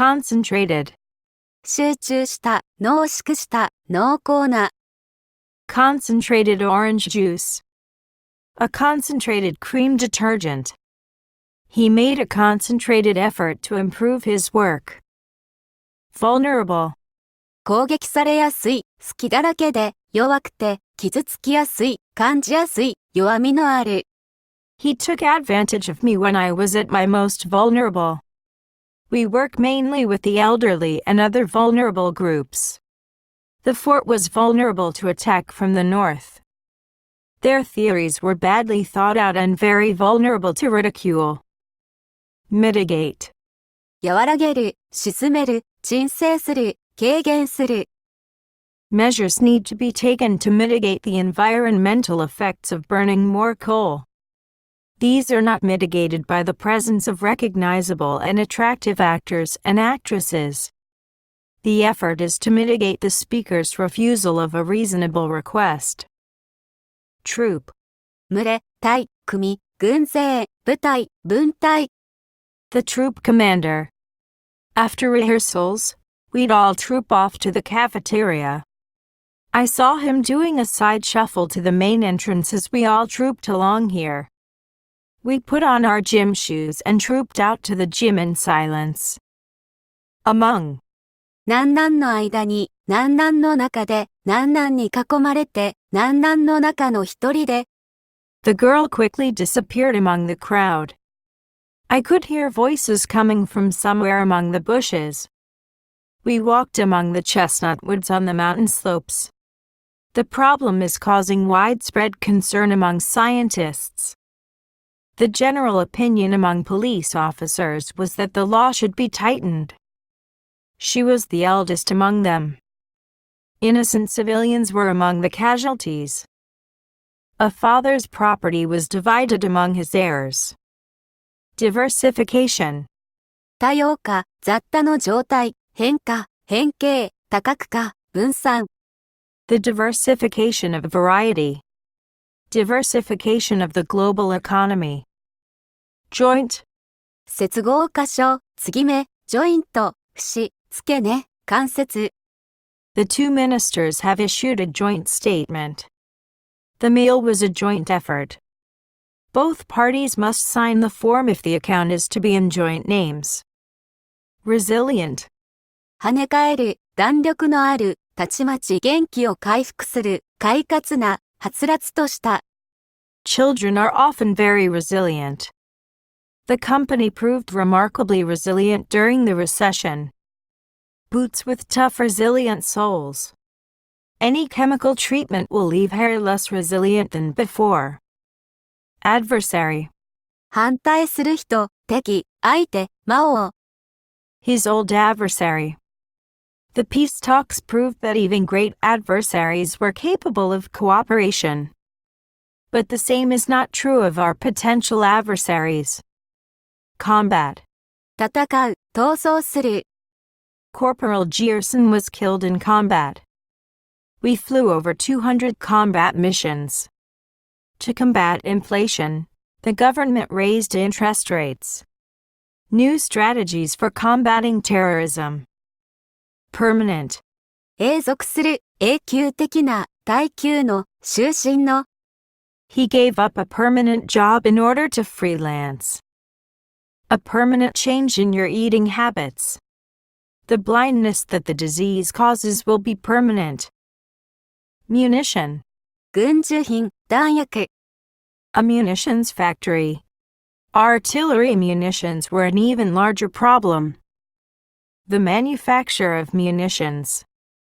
concentrated, 集中した、濃縮した、濃厚な。concentrated orange juice, a concentrated cream detergent. He made a concentrated effort to improve his work. Vulnerable, 攻撃されやすい、隙だらけで、弱くて、傷つきやすい、感じやすい、弱みのある。he took advantage of me when I was at my most vulnerable. We work mainly with the elderly and other vulnerable groups. The fort was vulnerable to attack from the north. Their theories were badly thought out and very vulnerable to ridicule. Mitigate, 和らげる、鎮める、鎮静する、軽減する。measures need to be taken to mitigate the environmental effects of burning more coal. These are not mitigated by the presence of recognizable and attractive actors and actresses. The effort is to mitigate the speaker's refusal of a reasonable request. Troop, 群れ、隊、組、軍勢、部隊、分隊。the troop commander. After rehearsals, we'd all troop off to the cafeteria. I saw him doing a side shuffle to the main entrance as we all trooped along here. We put on our gym shoes and trooped out to the gym in silence. Among, 何々の間に、何々の中で、何々に囲まれて、何々の中の一人で。the girl quickly disappeared among the crowd. I could hear voices coming from somewhere among the bushes. We walked among the chestnut woods on the mountain slopes. The problem is causing widespread concern among scientists. The general opinion among police officers was that the law should be tightened. She was the eldest among them. Innocent civilians were among the casualties. A father's property was divided among his heirs. Diversification, 多様化、雑多の状態、変化、変形、多角化、分散。the diversification of variety. Diversification of the global economy. Joint, 接合箇所、継ぎ目、ジョイント、節、付け根、関節。the two ministers have issued a joint statement. The meal was a joint effort. Both parties must sign the form if the account is to be in joint names. Resilient, 跳ね返る、弾力のある、たちまち元気を回復する、快活な、はつらつとした。children are often very resilient. The company proved remarkably resilient during the recession. Boots with tough, resilient soles. Any chemical treatment will leave hair less resilient than before. Adversary, 反対する人、敵、相手、魔王。his old adversary. The peace talks proved that even great adversaries were capable of cooperation. But the same is not true of our potential adversaries. Combat, 戦う、闘争する。Corporal Gierson was killed in combat. We flew over 200 combat missions. To combat inflation, the government raised interest rates. New strategies for combating terrorism. Permanent, 永続する、永久的な、耐久の、終身の。he gave up a permanent job in order to freelance. A permanent change in your eating habits. The blindness that the disease causes will be permanent. Munition, 軍需品、弾薬。a munitions factory. Artillery munitions were an even larger problem. The manufacture of munitions.